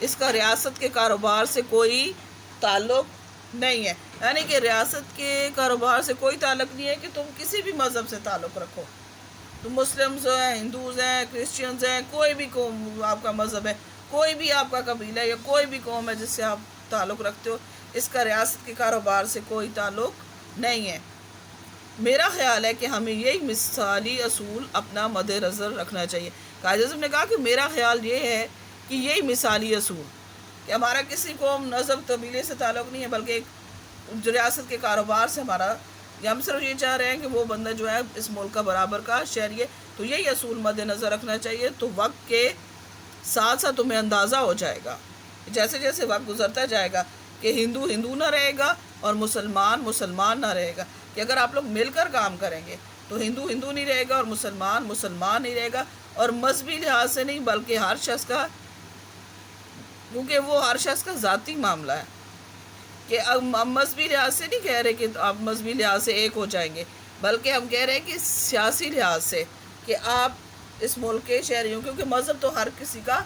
اس کا ریاست کے کاروبار سے کوئی تعلق نہیں ہے. یعنی کہ ریاست کے کاروبار سے کوئی تعلق نہیں ہے کہ تم کسی بھی مذہب سے تعلق رکھو. تم مسلمز ہیں، ہندوز ہیں، کرسچنز ہیں، کوئی بھی قوم آپ کا مذہب ہے، کوئی بھی آپ کا قبیلہ ہے یا کوئی بھی قوم ہے جس سے آپ تعلق رکھتے ہو، اس کا ریاست کے کاروبار سے کوئی تعلق نہیں ہے. میرا خیال ہے کہ ہمیں یہی مثالی اصول اپنا مد نظر رکھنا چاہیے. قائد اعظم نے کہا کہ میرا خیال یہ ہے کہ یہی مثالی اصول کہ ہمارا کسی قوم، نسب، قبیلے سے تعلق نہیں ہے، بلکہ ایک ریاست کے کاروبار سے ہمارا، یا ہم صرف یہ چاہ رہے ہیں کہ وہ بندہ جو ہے اس ملک کا برابر کا شہری ہے. تو یہی اصول مد نظر رکھنا چاہیے. تو وقت کے ساتھ ساتھ تمہیں اندازہ ہو جائے گا جیسے جیسے وقت گزرتا جائے گا کہ ہندو ہندو نہ رہے گا اور مسلمان مسلمان نہ رہے گا. کہ اگر آپ لوگ مل کر کام کریں گے تو ہندو ہندو نہیں رہے گا اور مسلمان مسلمان نہیں رہے گا. اور مذہبی لحاظ سے نہیں بلکہ ہر شخص کا، کیونکہ وہ ہر شخص کا ذاتی معاملہ ہے، کہ ہم مذہبی لحاظ سے نہیں کہہ رہے کہ آپ مذہبی لحاظ سے ایک ہو جائیں گے، بلکہ ہم کہہ رہے ہیں کہ سیاسی لحاظ سے کہ آپ اس ملک کے شہری ہوں، کیونکہ مذہب تو ہر کسی کا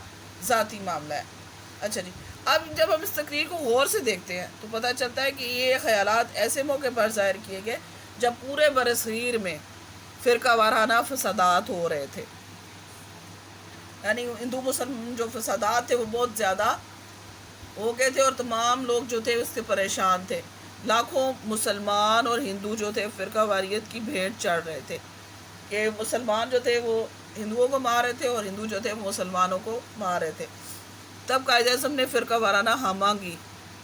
ذاتی معاملہ ہے. اچھا جی، اب جب ہم اس تقریر کو غور سے دیکھتے ہیں تو پتہ چلتا ہے کہ یہ خیالات ایسے موقع پر ظاہر کیے گئے جب پورے برصغیر میں فرقہ وارانہ فسادات ہو رہے تھے. یعنی ہندو مسلم جو فسادات تھے وہ بہت زیادہ ہو گئے تھے اور تمام لوگ جو تھے اس سے پریشان تھے. لاکھوں مسلمان اور ہندو جو تھے فرقہ واریت کی بھیٹ چڑھ رہے تھے کہ مسلمان جو تھے وہ ہندوؤں کو مار رہے تھے اور ہندو جو تھے وہ مسلمانوں کو مار رہے تھے. تب قائد اعظم نے فرقہ وارانہ ہاں مانگی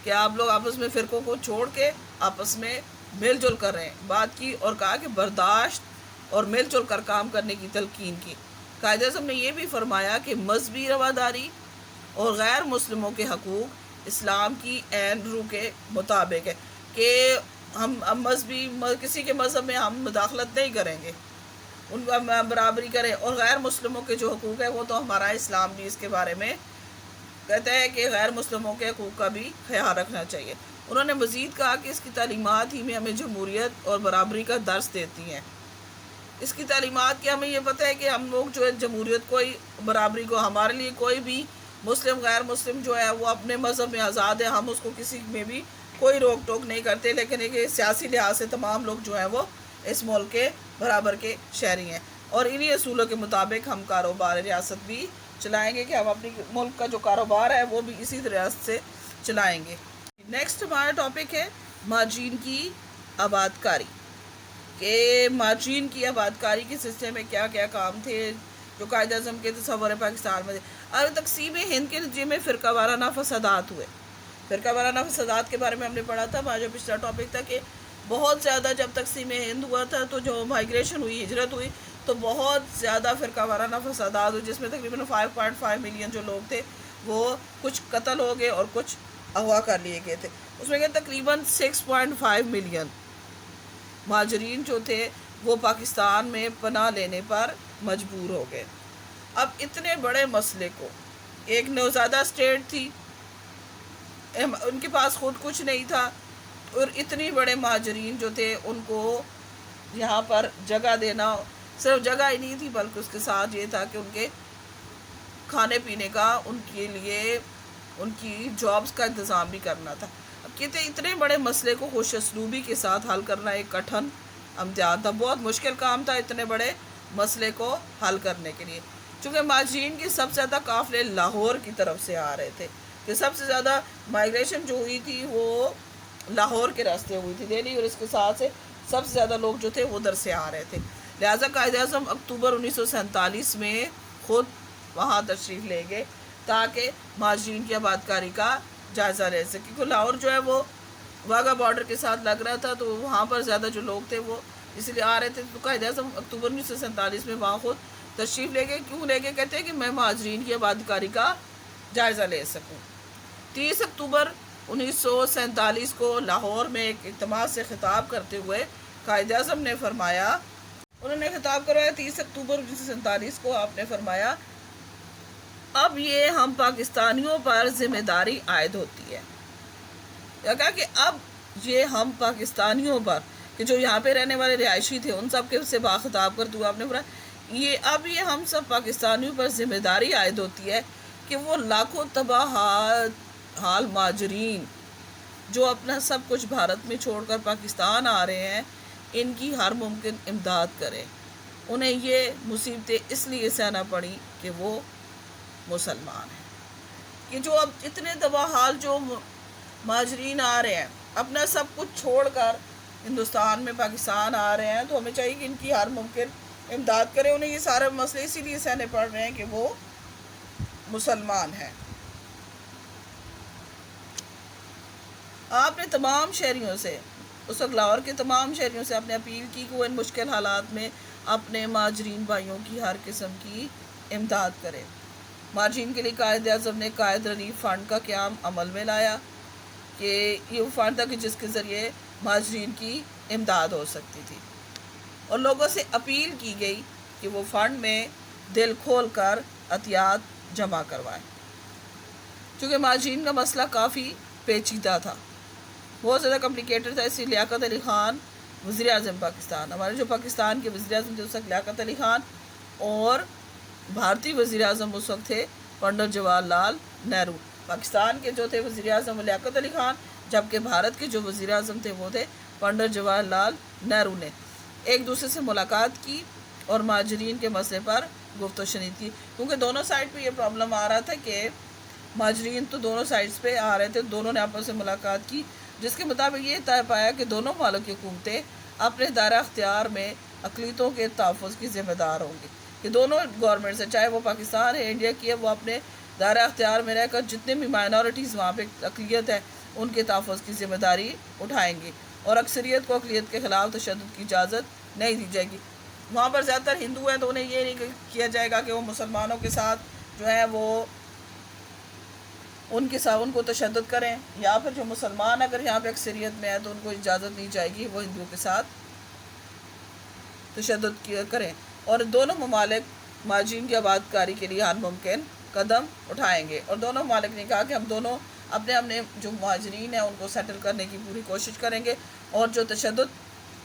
کہ آپ لوگ آپس میں فرقوں کو چھوڑ کے آپس میں مل جل کر رہیں، بات کی اور کہا کہ برداشت اور مل جل کر کام کرنے کی تلقین کی. قائد اعظم نے یہ بھی فرمایا کہ مذہبی رواداری اور غیر مسلموں کے حقوق اسلام کی عین روح کے مطابق ہے، کہ ہم مذہبی کسی کے مذہب میں ہم مداخلت نہیں کریں گے، ان کا برابری کریں. اور غیر مسلموں کے جو حقوق ہے وہ تو ہمارا اسلام بھی اس کے بارے میں کہتا ہے کہ غیر مسلموں کے حقوق کا بھی خیال رکھنا چاہیے. انہوں نے مزید کہا کہ اس کی تعلیمات ہی میں ہمیں جمہوریت اور برابری کا درس دیتی ہیں. اس کی تعلیمات کہ ہمیں یہ پتہ ہے کہ ہم لوگ جو ہے جمہوریت کوئی برابری کو، ہمارے لیے کوئی بھی مسلم غیر مسلم جو ہے وہ اپنے مذہب میں آزاد ہے، ہم اس کو کسی میں بھی کوئی روک ٹوک نہیں کرتے، لیکن ایک سیاسی لحاظ سے تمام لوگ جو ہیں وہ اس ملک کے برابر کے شہری ہیں. اور انہی اصولوں کے مطابق ہم کاروبار ریاست بھی چلائیں گے، کہ ہم اپنی ملک کا جو کاروبار ہے وہ بھی اسی ریاست سے چلائیں گے. نیکسٹ ہمارا ٹاپک ہے مہاجرین کی آباد کاری، کہ مہاجرین کی آباد کاری کے سلسلے میں کیا کیا کام تھے جو قائد اعظم کے تصور پاکستان میں تھے. اب تقسیم ہند کے نتیجے میں فرقہ وارانہ فسادات ہوئے. فرقہ وارانہ فسادات کے بارے میں ہم نے پڑھا تھا، ہمارا جو پچھلا ٹاپک تھا، کہ بہت زیادہ جب تقسیم ہند ہوا تھا تو جو مائیگریشن ہوئی، ہجرت ہوئی، تو بہت زیادہ فرقہ وارانہ فسادات ہوئے، جس میں تقریباً 5.5 ملین جو لوگ تھے وہ کچھ قتل ہو گئے اور کچھ اغوا کر لیے گئے تھے. اس میں کہ تقریباً 6.5 ملین مہاجرین جو تھے وہ پاکستان میں پناہ لینے پر مجبور ہو گئے. اب اتنے بڑے مسئلے کو، ایک نوزائیدہ اسٹیٹ تھی، ان کے پاس خود کچھ نہیں تھا، اور اتنی بڑے مہاجرین جو تھے ان کو یہاں پر جگہ دینا، صرف جگہ ہی نہیں تھی بلکہ اس کے ساتھ یہ تھا کہ ان کے کھانے پینے کا، ان کے لیے ان کی جابز کا انتظام بھی کرنا تھا. اب کہتے اتنے بڑے مسئلے کو خوش اسلوبی کے ساتھ حل کرنا ایک کٹھن امتحان تھا، بہت مشکل کام تھا اتنے بڑے مسئلے کو حل کرنے کے لیے. چونکہ مہاجرین کی سب سے زیادہ قافلے لاہور کی طرف سے آ رہے تھے، کہ سب سے زیادہ مائیگریشن جو ہوئی تھی وہ لاہور کے راستے ہوئی تھی، دہلی، اور اس کے ساتھ سے سب سے زیادہ لوگ جو تھے وہ ادھر سے آ رہے تھے. لہٰذا قائد اعظم اکتوبر 1947 میں خود وہاں تشریف لے گئے تاکہ مہاجرین کی آباد کاری کا جائزہ لے سکے. کیونکہ لاہور جو ہے وہ واگا بارڈر کے ساتھ لگ رہا تھا، تو وہاں پر زیادہ جو لوگ تھے وہ اس لیے آ رہے تھے. تو قائد اعظم اکتوبر 1947 میں وہاں خود تشریف لے گئے. کیوں لے گئے؟ کہتے ہیں کہ میں مہاجرین کی آباد کاری کا جائزہ لے سکوں. 30 اکتوبر 1947 کو لاہور میں ایک اجتماع سے خطاب کرتے ہوئے قائد اعظم نے فرمایا، انہوں نے خطاب کروایا 30 اکتوبر 1947 کو، آپ نے فرمایا اب یہ ہم پاکستانیوں پر ذمہ داری عائد ہوتی ہے. کہا کہ اب یہ ہم پاکستانیوں پر، کہ جو یہاں پہ رہنے والے رہائشی تھے ان سب کے سے باخطاب کرتے ہوئے آپ نے فرمایا اب یہ ہم سب پاکستانیوں پر ذمہ داری عائد ہوتی ہے کہ وہ لاکھوں تباہ حال مہاجرین جو اپنا سب کچھ بھارت میں چھوڑ کر پاکستان آ رہے ہیں، ان کی ہر ممکن امداد کریں۔ انہیں یہ مصیبتیں اس لیے سہنا پڑی کہ وہ مسلمان ہیں۔ کہ جو اب اتنے تباہ حال جو مہاجرین آ رہے ہیں، اپنا سب کچھ چھوڑ کر ہندوستان میں پاکستان آ رہے ہیں، تو ہمیں چاہیے کہ ان کی ہر ممکن امداد کریں۔ انہیں یہ سارے مسئلے اسی لیے سہنے پڑ رہے ہیں کہ وہ مسلمان ہیں۔ آپ نے تمام شہریوں سے، اس وقت لاہور کے تمام شہریوں سے آپ نے اپیل کی کہ وہ ان مشکل حالات میں اپنے مہاجرین بھائیوں کی ہر قسم کی امداد کریں۔ مہاجرین کے لیے قائد اعظم نے قائد ریلیف فنڈ کا قیام عمل میں لایا کہ یہ وہ فنڈ تھا کہ جس کے ذریعے مہاجرین کی امداد ہو سکتی تھی، اور لوگوں سے اپیل کی گئی کہ وہ فنڈ میں دل کھول کر عطیات جمع کروائیں۔ چونکہ مہاجرین کا مسئلہ کافی پیچیدہ تھا، بہت زیادہ کمپلیکیٹڈ تھا، اس لیے لیاقت علی خان وزیر اعظم پاکستان، ہمارے جو پاکستان کے وزیر اعظم تھے اس وقت لیاقت علی خان، اور بھارتی وزیر اعظم اس وقت تھے پنڈت جواہر لال نہرو۔ پاکستان کے جو تھے وزیر اعظم لیاقت علی خان، جبکہ بھارت کے جو وزیر اعظم تھے وہ تھے پنڈت جواہر لال نہرو نے ایک دوسرے سے ملاقات کی اور مہاجرین کے مسئلے پر گفت و شنید کی، کیونکہ دونوں سائڈ پہ یہ پرابلم آ رہا تھا کہ مہاجرین تو دونوں سائڈز پہ آ رہے تھے، دونوں نے آپس سے ملاقات کی، جس کے مطابق یہ طے پایا کہ دونوں ممالک کی حکومتیں اپنے دائرہ اختیار میں اقلیتوں کے تحفظ کی ذمہ دار ہوں گی، کہ دونوں گورنمنٹس ہیں، چاہے وہ پاکستان ہے، انڈیا کی ہے، وہ اپنے دائرہ اختیار میں رہ کر جتنے بھی مائنورٹیز وہاں پہ اقلیت ہے ان کے تحفظ کی ذمہ داری اٹھائیں گی، اور اکثریت کو اقلیت کے خلاف تشدد کی اجازت نہیں دی جائے گی۔ وہاں پر زیادہ تر ہندو ہیں تو انہیں یہ نہیں کیا جائے گا کہ وہ مسلمانوں کے ساتھ جو ہے وہ ان کے ساتھ ان کو تشدد کریں، یا پھر جو مسلمان اگر یہاں پہ اکثریت میں ہے تو ان کو اجازت نہیں جائے گی وہ ہندوؤں کے ساتھ تشدد کریں، اور دونوں ممالک مہاجرین کی آباد کاری کے لیے ہر ممکن قدم اٹھائیں گے، اور دونوں ممالک نے کہا کہ ہم دونوں اپنے جو مہاجرین ہیں ان کو سیٹل کرنے کی پوری کوشش کریں گے، اور جو تشدد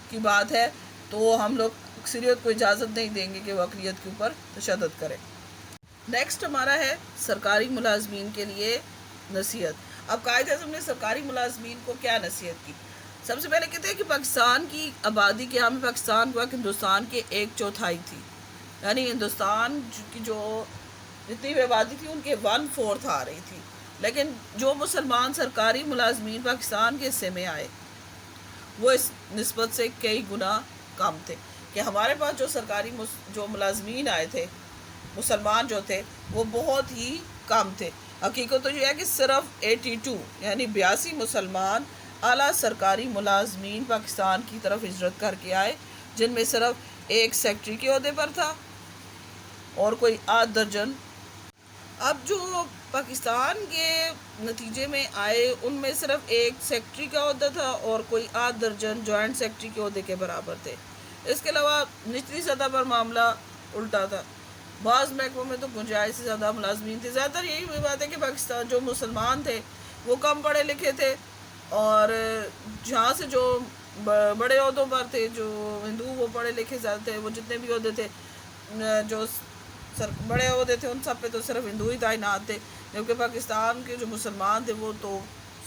کی بات ہے تو ہم لوگ اکثریت کو اجازت نہیں دیں گے کہ وہ اقلیت کے اوپر تشدد کرے۔ نیکسٹ ہمارا ہے سرکاری ملازمین کے لیے نصیحت۔ اب قائد اعظم نے سرکاری ملازمین کو کیا نصیحت کی؟ سب سے پہلے کہتے ہیں کہ پاکستان کی آبادی کے ہم پاکستان کو ہندوستان کے 1/4 تھی، یعنی ہندوستان کی جو جتنی بھی آبادی تھی ان کے 1/4 آ رہی تھی، لیکن جو مسلمان سرکاری ملازمین پاکستان کے حصے میں آئے وہ اس نسبت سے کئی گنا کم تھے، کہ ہمارے پاس جو سرکاری جو ملازمین آئے تھے مسلمان جو تھے وہ بہت ہی کم تھے۔ حقیقت تو یہ ہے کہ صرف 82 یعنی 82 مسلمان اعلیٰ سرکاری ملازمین پاکستان کی طرف ہجرت کر کے آئے، جن میں صرف ایک سیکٹری کے عہدے پر تھا اور کوئی 8 درجن۔ اب جو پاکستان کے نتیجے میں آئے ان میں صرف ایک سیکٹری کا عہدہ تھا اور کوئی 8 درجن جوائنٹ سیکٹری کے عہدے کے برابر تھے۔ اس کے علاوہ نچلی سطح پر معاملہ الٹا تھا، بعض محکموں میں تو گنجائش سے زیادہ ملازمین تھے۔ زیادہ تر یہی ہوئی بات ہے کہ پاکستان جو مسلمان تھے وہ کم پڑھے لکھے تھے، اور جہاں سے جو بڑے عہدوں پر تھے جو ہندو وہ پڑھے لکھے زیادہ تھے، وہ جتنے بھی عہدے تھے جو بڑے عہدے تھے ان سب پہ تو صرف ہندو ہی تعینات تھے، جبکہ پاکستان کے جو مسلمان تھے وہ تو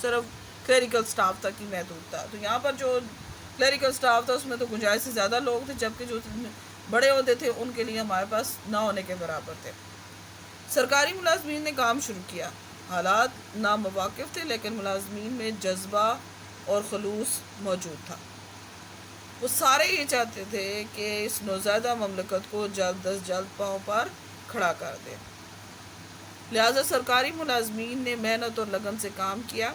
صرف کلیریکل سٹاف تک ہی محدود تھا۔ تو یہاں پر جو کلیریکل سٹاف تھا اس میں تو گنجائش سے زیادہ لوگ تھے، جبکہ جو بڑے عہدے تھے ان کے لیے ہمارے پاس نہ ہونے کے برابر تھے۔ سرکاری ملازمین نے کام شروع کیا، حالات نامواقف تھے لیکن ملازمین میں جذبہ اور خلوص موجود تھا۔ وہ سارے یہ چاہتے تھے کہ اس نوزائیدہ مملکت کو جلد از جلد پاؤں پر کھڑا کر دیں، لہٰذا سرکاری ملازمین نے محنت اور لگن سے کام کیا۔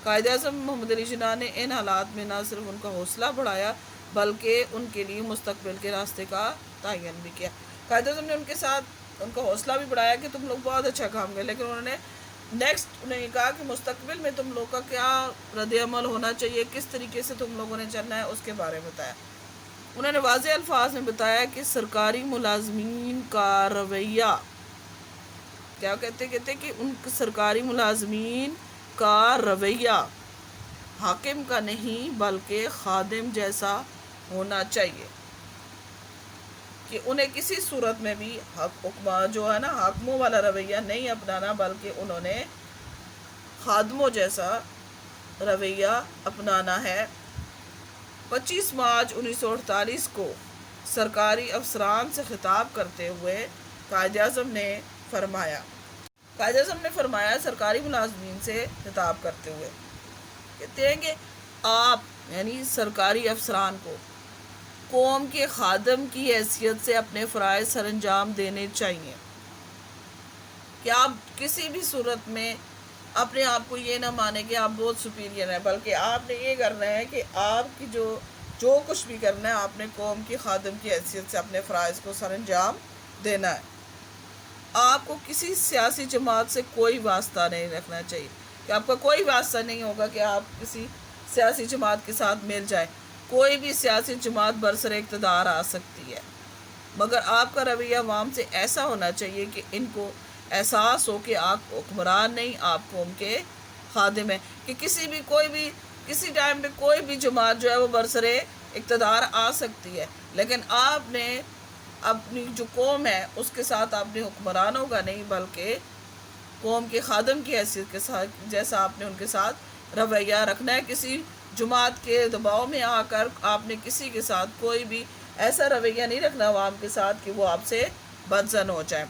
قائد اعظم محمد علی جناح نے ان حالات میں نہ صرف ان کا حوصلہ بڑھایا بلکہ ان کے لیے مستقبل کے راستے کا تعین بھی کیا۔ قائد اعظم نے ان کے ساتھ ان کا حوصلہ بھی بڑھایا کہ تم لوگ بہت اچھا کام کرے، لیکن انہوں نے انہیں یہ کہا کہ مستقبل میں تم لوگوں کا کیا رد عمل ہونا چاہیے، کس طریقے سے تم لوگوں نے چلنا ہے، اس کے بارے میں بتایا۔ انہوں نے واضح الفاظ میں بتایا کہ سرکاری ملازمین کا رویہ کیا کہتے کہ ان سرکاری ملازمین کا رویہ حاکم کا نہیں بلکہ خادم جیسا ہونا چاہیے۔ کہ انہیں کسی صورت میں بھی جو ہے نا حاکموں والا رویہ نہیں اپنانا، بلکہ انہوں نے خادموں جیسا رویہ اپنانا ہے۔ 25 مارچ 1948 کو سرکاری افسران سے خطاب کرتے ہوئے قائد اعظم نے فرمایا سرکاری ملازمین سے خطاب کرتے ہوئے کہتے ہیں کہ آپ یعنی سرکاری افسران کو قوم کے خادم کی حیثیت سے اپنے فرائض سر انجام دینے چاہیے، کہ آپ کسی بھی صورت میں اپنے آپ کو یہ نہ مانیں کہ آپ بہت سپیریئر ہیں، بلکہ آپ نے یہ کرنا ہے کہ آپ کی جو کچھ بھی کرنا ہے آپ نے قوم کی خادم کی حیثیت سے اپنے فرائض کو سر انجام دینا ہے۔ آپ کو کسی سیاسی جماعت سے کوئی واسطہ نہیں رکھنا چاہیے، کہ آپ کا کوئی واسطہ نہیں ہوگا کہ آپ کسی سیاسی جماعت کے ساتھ مل جائیں۔ کوئی بھی سیاسی جماعت برسر اقتدار آ سکتی ہے، مگر آپ کا رویہ عوام سے ایسا ہونا چاہیے کہ ان کو احساس ہو کہ آپ حکمران نہیں، آپ قوم کے خادم ہیں، کہ کسی ٹائم پہ کوئی بھی جماعت جو ہے وہ برسر اقتدار آ سکتی ہے، لیکن آپ نے اپنی جو قوم ہے اس کے ساتھ آپ نے حکمرانوں کا نہیں بلکہ قوم کے خادم کی حیثیت کے ساتھ جیسا آپ نے ان کے ساتھ رویہ رکھنا ہے۔ کسی جماعت کے دباؤ میں آ کر آپ نے کسی کے ساتھ کوئی بھی ایسا رویہ نہیں رکھنا عوام کے ساتھ کہ وہ آپ سے بدظن ہو جائیں۔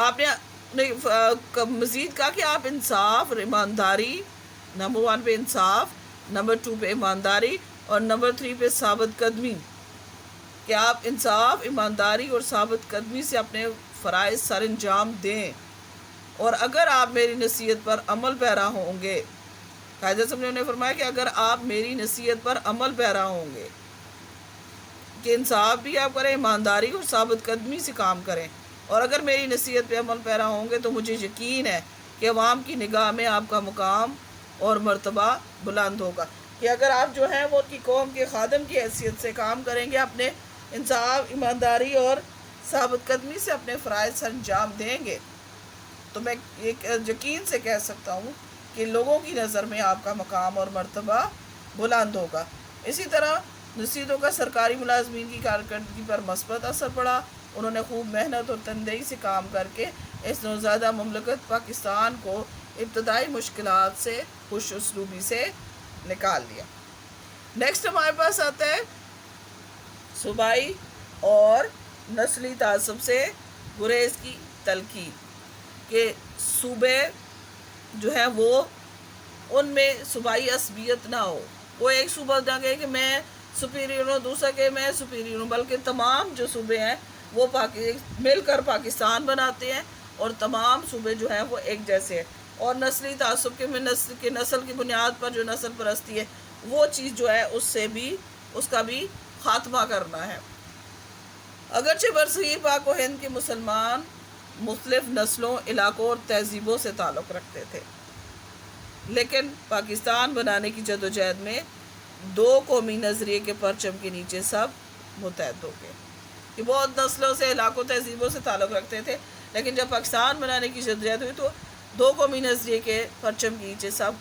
آپ نے مزید کہا کہ آپ انصاف، ایمانداری، نمبر 1 پہ انصاف، نمبر 2 پہ ایمانداری اور نمبر 3 پہ ثابت قدمی، کہ آپ انصاف، ایمانداری اور ثابت قدمی سے اپنے فرائض سر انجام دیں، اور اگر آپ میری نصیحت پر عمل پیرا ہوں گے، قائد اعظم نے انہیں فرمایا کہ اگر آپ میری نصیحت پر عمل پیرا ہوں گے کہ انصاف بھی آپ کریں، ایمانداری اور ثابت قدمی سے کام کریں، اور اگر میری نصیحت پہ عمل پیرا ہوں گے تو مجھے یقین ہے کہ عوام کی نگاہ میں آپ کا مقام اور مرتبہ بلند ہوگا، کہ اگر آپ جو ہیں وہ کی قوم کے خادم کی حیثیت سے کام کریں گے، اپنے انصاف، ایمانداری اور ثابت قدمی سے اپنے فرائض سر انجام دیں گے، تو میں ایک یقین سے کہہ سکتا ہوں کہ لوگوں کی نظر میں آپ کا مقام اور مرتبہ بلند ہوگا۔ اسی طرح نصیحتوں کا سرکاری ملازمین کی کارکردگی پر مثبت اثر پڑا۔ انہوں نے خوب محنت اور تندہی سے کام کر کے اس نوزائیدہ مملکت پاکستان کو ابتدائی مشکلات سے خوش اسلوبی سے نکال دیا۔ نیکسٹ ہمارے پاس آتا ہے صوبائی اور نسلی تعصب سے گریز کی تلقین، کہ صوبے جو ہیں وہ ان میں صوبائی عصبیت نہ ہو، وہ ایک صوبہ نہ کہے کہ میں سپیریئر ہوں، دوسرا کہ میں سپیریئر ہوں، بلکہ تمام جو صوبے ہیں وہ مل کر پاکستان بناتے ہیں، اور تمام صوبے جو ہیں وہ ایک جیسے ہیں۔ اور نسلی تعصب کے نسل کی بنیاد پر جو نسل پرستی ہے وہ چیز جو ہے اس کا بھی خاتمہ کرنا ہے۔ اگرچہ برصغیر پاک و ہند کے مسلمان مختلف نسلوں، علاقوں اور تہذیبوں سے تعلق رکھتے تھے، لیکن پاکستان بنانے کی جدوجہد میں 2 قومی نظریے کے پرچم کے نیچے سب متحد ہو گئے، کہ بہت نسلوں سے، علاقوں، تہذیبوں سے تعلق رکھتے تھے، لیکن جب پاکستان بنانے کی جدوجہد ہوئی تو 2 قومی نظریے کے پرچم کے نیچے سب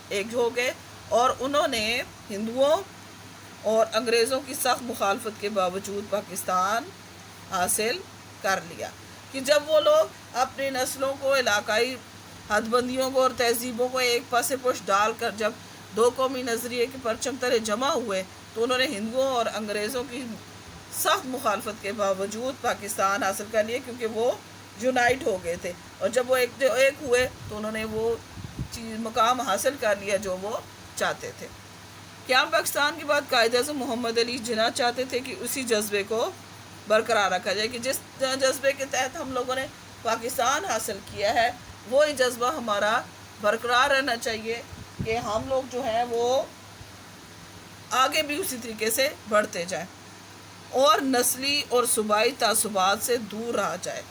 ایک ہو گئے، اور انہوں نے ہندوؤں اور انگریزوں کی سخت مخالفت کے باوجود پاکستان حاصل کر لیا، کہ جب وہ لوگ اپنی نسلوں کو، علاقائی حد بندیوں کو اور تہذیبوں کو ایک پاسے پشت ڈال کر جب 2 قومی نظریے کے پرچم تلے جمع ہوئے تو انہوں نے ہندوؤں اور انگریزوں کی سخت مخالفت کے باوجود پاکستان حاصل کر لیا، کیونکہ وہ یونائٹ ہو گئے تھے، اور جب وہ ایک ہوئے تو انہوں نے وہ مقام حاصل کر لیا جو وہ چاہتے تھے۔ قیام پاکستان کے بعد قائد اعظم محمد علی جناح چاہتے تھے کہ اسی جذبے کو برقرار رکھا جائے، کہ جس جذبے کے تحت ہم لوگوں نے پاکستان حاصل کیا ہے وہی جذبہ ہمارا برقرار رہنا چاہیے، کہ ہم لوگ جو ہیں وہ آگے بھی اسی طریقے سے بڑھتے جائیں، اور نسلی اور صوبائی تعصبات سے دور رہا جائے۔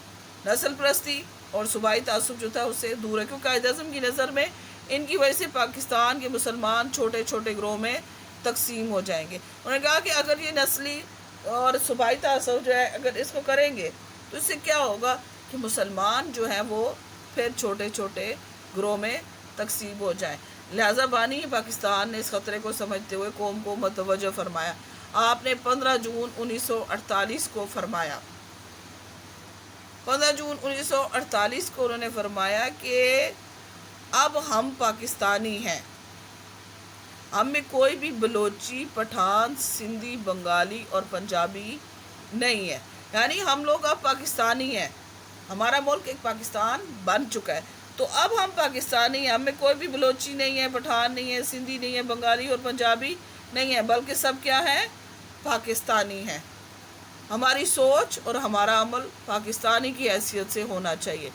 نسل پرستی اور صوبائی تعصب جو تھا اس سے دور ہے، کیونکہ قائد اعظم کی نظر میں ان کی وجہ سے پاکستان کے مسلمان چھوٹے چھوٹے گروہ میں تقسیم ہو جائیں گے۔ انہوں نے کہا کہ اگر یہ نسلی اور صوبائی تعصب جو ہے اگر اس کو کریں گے تو اس سے کیا ہوگا کہ مسلمان جو ہیں وہ پھر چھوٹے چھوٹے گروہ میں تقسیم ہو جائیں۔ لہذا بانی پاکستان نے اس خطرے کو سمجھتے ہوئے قوم کو متوجہ فرمایا۔ آپ نے 15 جون 1948 کو فرمایا 15 جون 1948 کو انہوں نے فرمایا کہ اب ہم پاکستانی ہیں، ہم میں کوئی بھی بلوچی، پٹھان، سندھی، بنگالی اور پنجابی نہیں ہے، یعنی ہم لوگ اب پاکستانی ہیں، ہمارا ملک ایک پاکستان بن چکا ہے، تو اب ہم پاکستانی ہیں، ہم میں کوئی بھی بلوچی نہیں ہے، پٹھان نہیں ہے، سندھی نہیں ہے، بنگالی اور پنجابی نہیں ہے، بلکہ سب کیا ہے؟ پاکستانی ہیں۔ ہماری سوچ اور ہمارا عمل پاکستانی کی حیثیت سے ہونا چاہیے،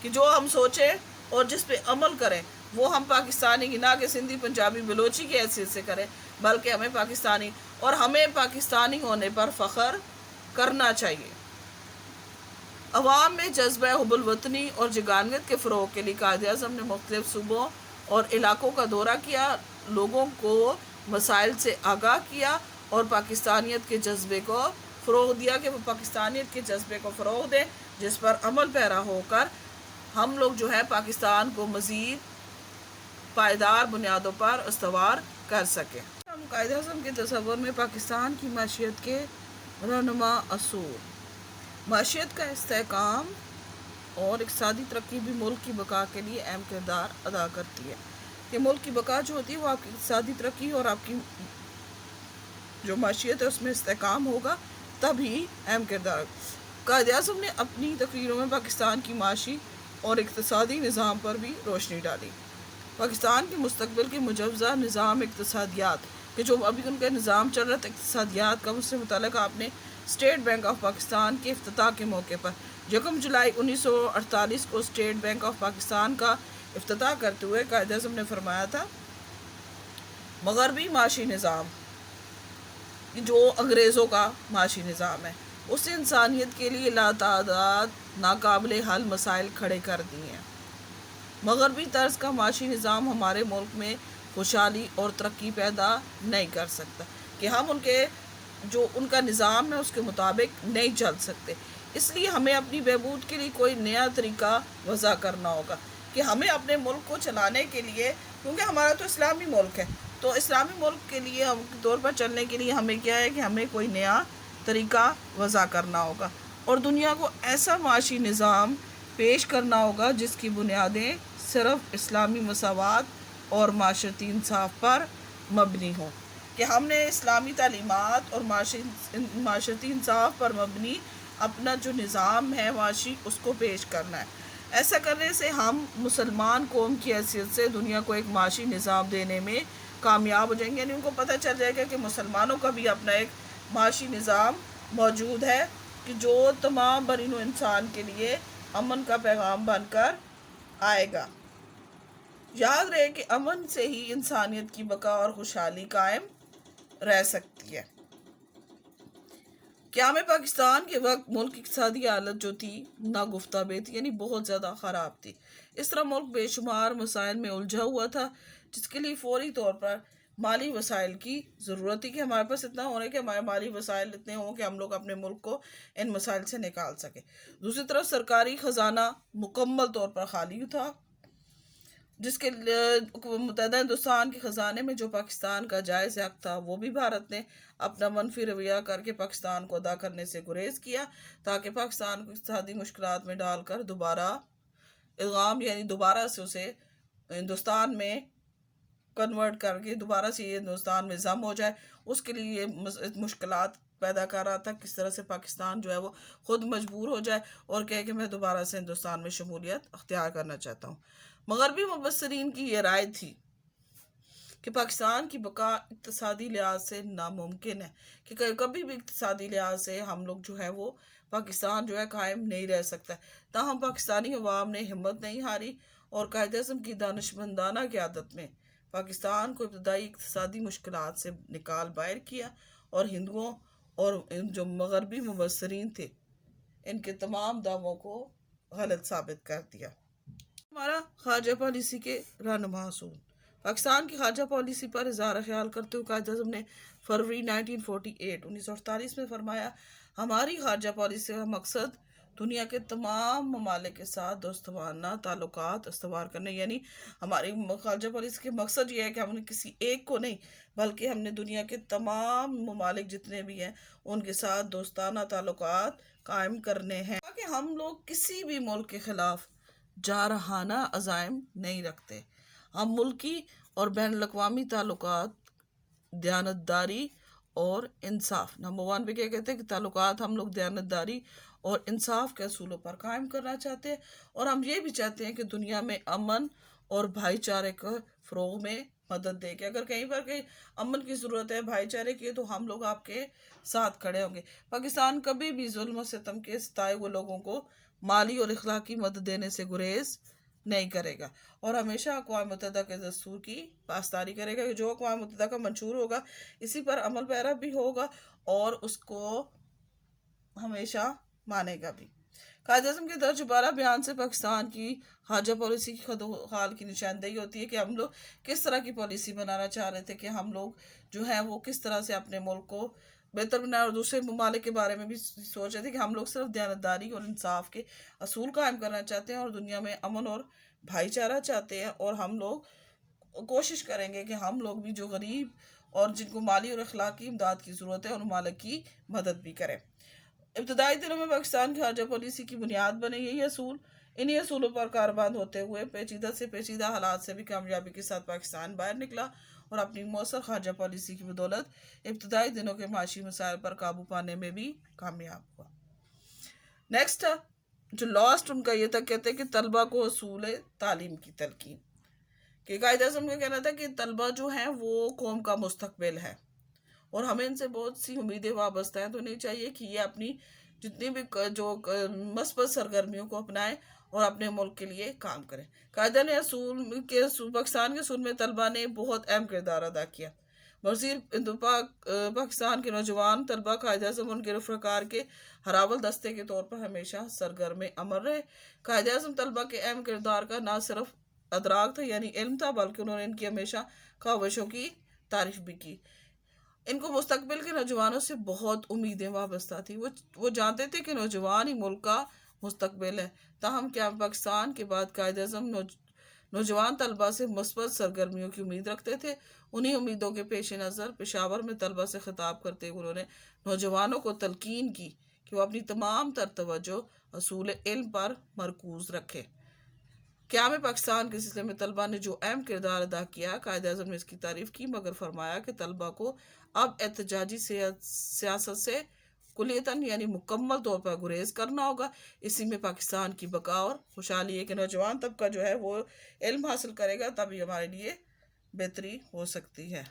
کہ جو ہم سوچیں اور جس پہ عمل کریں وہ ہم پاکستانی کی، نہ کہ سندھی، پنجابی، بلوچی کی حیثیت سے کریں، بلکہ ہمیں پاکستانی، اور ہمیں پاکستانی ہونے پر فخر کرنا چاہیے۔ عوام میں جذبہ حب الوطنی اور جگانویت کے فروغ کے لیے قائد اعظم نے مختلف صوبوں اور علاقوں کا دورہ کیا، لوگوں کو مسائل سے آگاہ کیا اور پاکستانیت کے جذبے کو فروغ دیا کہ وہ پاکستانیت کے جذبے کو فروغ دیں، جس پر عمل پیرا ہو کر ہم لوگ جو ہے پاکستان کو مزید پائیدار بنیادوں پر استوار کر سکیں۔ ہم قائد اعظم کے تصور میں پاکستان کی معیشت کے رہنما اصول: معیشت کا استحکام اور اقتصادی ترقی بھی ملک کی بقا کے لیے اہم کردار ادا کرتی ہے۔ کہ ملک کی بقا جو ہوتی ہے وہ آپ کی اقتصادی ترقی اور آپ کی جو معیشت ہے اس میں استحکام ہوگا، تبھی اہم کردار۔ قائد اعظم نے اپنی تقریروں میں پاکستان کی معاشی اور اقتصادی نظام پر بھی روشنی ڈالی۔ پاکستان کے مستقبل کے مجوزہ نظام اقتصادیات کہ جو ابھی ان کا نظام چل رہا تھا اقتصادیات کا، اس سے متعلق آپ نے اسٹیٹ بینک آف پاکستان کے افتتاح کے موقع پر 1 جولائی 1948 کو اسٹیٹ بینک آف پاکستان کا افتتاح کرتے ہوئے قائد اعظم نے فرمایا تھا، مغربی معاشی نظام جو انگریزوں کا معاشی نظام ہے، اس نے انسانیت کے لیے لاتعداد ناقابل حل مسائل کھڑے کر دیے ہیں۔ مغربی طرز کا معاشی نظام ہمارے ملک میں خوشحالی اور ترقی پیدا نہیں کر سکتا، کہ ہم ان کا نظام ہے اس کے مطابق نہیں چل سکتے، اس لیے ہمیں اپنی بہبود کے لیے کوئی نیا طریقہ وضع کرنا ہوگا، کہ ہمیں اپنے ملک کو چلانے کے لیے، کیونکہ ہمارا تو اسلامی ملک ہے، تو اسلامی ملک کے لیے طور پر چلنے کے لیے ہمیں کیا ہے کہ ہمیں کوئی نیا طریقہ وضع کرنا ہوگا، اور دنیا کو ایسا معاشی نظام پیش کرنا ہوگا جس کی بنیادیں صرف اسلامی مساوات اور معاشرتی انصاف پر مبنی ہوں، کہ ہم نے اسلامی تعلیمات اور معاشرتی انصاف پر مبنی اپنا جو نظام ہے معاشی اس کو پیش کرنا ہے۔ ایسا کرنے سے ہم مسلمان قوم کی حیثیت سے دنیا کو ایک معاشی نظام دینے میں کامیاب ہو جائیں گے، یعنی ان کو پتہ چل جائے گا کہ مسلمانوں کا بھی اپنا ایک معاشی نظام موجود ہے، کہ جو تمام برین انسان کے لیے امن کا پیغام بن کر آئے گا۔ یاد رہے کہ امن سے ہی انسانیت کی بقا اور خوشحالی قائم رہ سکتی ہے۔ قیام پاکستان کے وقت ملک کی اقتصادی حالت جو تھی ناگفتہ بے تھی، یعنی بہت زیادہ خراب تھی۔ اس طرح ملک بے شمار مسائل میں الجھا ہوا تھا، جس کے لیے فوری طور پر مالی وسائل کی ضرورت تھی، کہ ہمارے پاس اتنا ہونا ہے کہ ہمارے مالی وسائل اتنے ہوں کہ ہم لوگ اپنے ملک کو ان مسائل سے نکال سکیں۔ دوسری طرف سرکاری خزانہ مکمل طور پر خالی تھا، جس کے متحدہ ہندوستان کے خزانے میں جو پاکستان کا جائز حق تھا وہ بھی بھارت نے اپنا منفی رویہ کر کے پاکستان کو ادا کرنے سے گریز کیا، تاکہ پاکستان کو اقتصادی مشکلات میں ڈال کر دوبارہ ادغام، یعنی دوبارہ سے اسے ہندوستان میں کنورٹ کر کے دوبارہ سے یہ ہندوستان میں ضم ہو جائے، اس کے لیے یہ مشکلات پیدا کر رہا تھا، کس طرح سے پاکستان جو ہے وہ خود مجبور ہو جائے اور کہے کہ میں دوبارہ سے ہندوستان میں شمولیت اختیار کرنا چاہتا ہوں۔ مغربی مبصرین کی یہ رائے تھی کہ پاکستان کی بقا اقتصادی لحاظ سے ناممکن ہے، کہ کبھی بھی اقتصادی لحاظ سے ہم لوگ جو ہے وہ پاکستان جو ہے قائم نہیں رہ سکتا ہے۔ تاہم پاکستانی عوام نے ہمت نہیں ہاری اور قائد اعظم کی دانشمندانہ قیادت میں پاکستان کو ابتدائی اقتصادی مشکلات سے نکال باہر کیا، اور ہندوؤں اور جو مغربی مبصرین تھے ان کے تمام دعووں کو غلط ثابت کر دیا۔ ہمارا خارجہ پالیسی کے رہنما اصول: پاکستان کی خارجہ پالیسی پر اظہار خیال کرتے ہوئے قائد اعظم نے فروری 1948 میں فرمایا، ہماری خارجہ پالیسی کا مقصد دنیا کے تمام ممالک کے ساتھ دوستانہ تعلقات استوار کرنے، یعنی ہماری خارجہ پالیسی کے مقصد یہ ہے کہ ہم نے کسی ایک کو نہیں بلکہ ہم نے دنیا کے تمام ممالک جتنے بھی ہیں ان کے ساتھ دوستانہ تعلقات قائم کرنے ہیں، تاکہ ہم لوگ کسی بھی ملک کے خلاف جارحانہ عزائم نہیں رکھتے۔ ہم ملکی اور بین الاقوامی تعلقات دیانتداری اور انصاف، نمبر 1 پہ کیا کہتے ہیں کہ تعلقات ہم لوگ دیانتداری اور انصاف کے اصولوں پر قائم کرنا چاہتے ہیں، اور ہم یہ بھی چاہتے ہیں کہ دنیا میں امن اور بھائی چارے کو فروغ میں مدد دے، کہ اگر کہیں پر کہیں امن کی ضرورت ہے، بھائی چارے کی، تو ہم لوگ آپ کے ساتھ کھڑے ہوں گے۔ پاکستان کبھی بھی ظلم و ستم کے ستائے ہوئے لوگوں کو مالی اور اخلاقی مدد دینے سے گریز نہیں کرے گا، اور ہمیشہ اقوام متحدہ کے دستور کی پاسداری کرے گا، کہ جو اقوام متحدہ کا منشور ہوگا اسی پر عمل پیرا بھی ہوگا اور اس کو ہمیشہ مانے گا بھی۔ قائد اعظم کے درج بالا بیان سے پاکستان کی خارجہ پالیسی کی خود و خال کی نشاندہی ہوتی ہے کہ ہم لوگ کس طرح کی پالیسی بنانا چاہ رہے تھے، کہ ہم لوگ جو ہیں وہ کس طرح سے اپنے ملک کو بہتر بنائے، اور دوسرے ممالک کے بارے میں بھی سوچ رہے تھے کہ ہم لوگ صرف دیانتداری اور انصاف کے اصول قائم کرنا چاہتے ہیں اور دنیا میں امن اور بھائی چارہ چاہتے ہیں، اور ہم لوگ کوشش کریں گے کہ ہم لوگ بھی جو غریب اور جن کو مالی اور اخلاقی امداد کی ضرورت ہے ان ممالک کی مدد بھی کریں۔ ابتدائی دنوں میں پاکستان کی خارجہ پالیسی کی بنیاد بنے یہی اصول، انہی اصولوں پر کاربند ہوتے ہوئے پیچیدہ سے پیچیدہ حالات سے بھی کامیابی کے ساتھ پاکستان باہر نکلا، اور اپنی مؤثر خارجہ پالیسی کی بدولت ابتدائی دنوں کے معاشی مسائل پر قابو پانے میں بھی کامیاب ہوا۔ نیکسٹ جو لاسٹ ان کا یہ تھا، کہتے ہیں کہ طلبہ کو اصول تعلیم کی تلقین، کہ قائد اعظم کا کہنا تھا کہ طلبہ جو ہیں وہ قوم کا مستقبل ہے، اور ہمیں ان سے بہت سی امیدیں وابستہ ہیں، تو نہیں چاہیے کہ یہ اپنی جتنی بھی جو مثبت سرگرمیوں کو اپنائیں اور اپنے ملک کے لیے کام کریں۔ قائدہ نے پاکستان کے اصول میں طلبہ نے بہت اہم کردار ادا کیا۔ وزیر پاکستان کے نوجوان طلبہ قائد اعظم اور ان کے رفقار کے ہراول دستے کے طور پر ہمیشہ سرگرم عمل رہے۔ قائد اعظم طلبہ کے اہم کردار کا نہ صرف ادراک تھا یعنی علم تھا، بلکہ انہوں نے ان کی ہمیشہ کاوشوں کی تعریف بھی کی۔ ان کو مستقبل کے نوجوانوں سے بہت امیدیں وابستہ تھی، وہ جانتے تھے کہ نوجوان ہی ملک کا مستقبل ہے۔ تاہم کیا پاکستان کے بعد قائد اعظم نوجوان طلبہ سے مثبت سرگرمیوں کی امید رکھتے تھے۔ انہی امیدوں کے پیش نظر پشاور میں طلبہ سے خطاب کرتے ہوئے انہوں نے نوجوانوں کو تلقین کی کہ وہ اپنی تمام تر توجہ اصول علم پر مرکوز رکھے۔ قیام پاکستان کے سلسلے میں طلبہ نے جو اہم کردار ادا کیا، قائد اعظم نے اس کی تعریف کی، مگر فرمایا کہ طلبہ کو اب احتجاجی سیاست سے کلیتاً یعنی مکمل طور پر گریز کرنا ہوگا۔ اسی میں پاکستان کی بقا اور خوشحالی ہے، کہ نوجوان طبقہ جو ہے وہ علم حاصل کرے گا، تبھی ہمارے لیے بہتری ہو سکتی ہے۔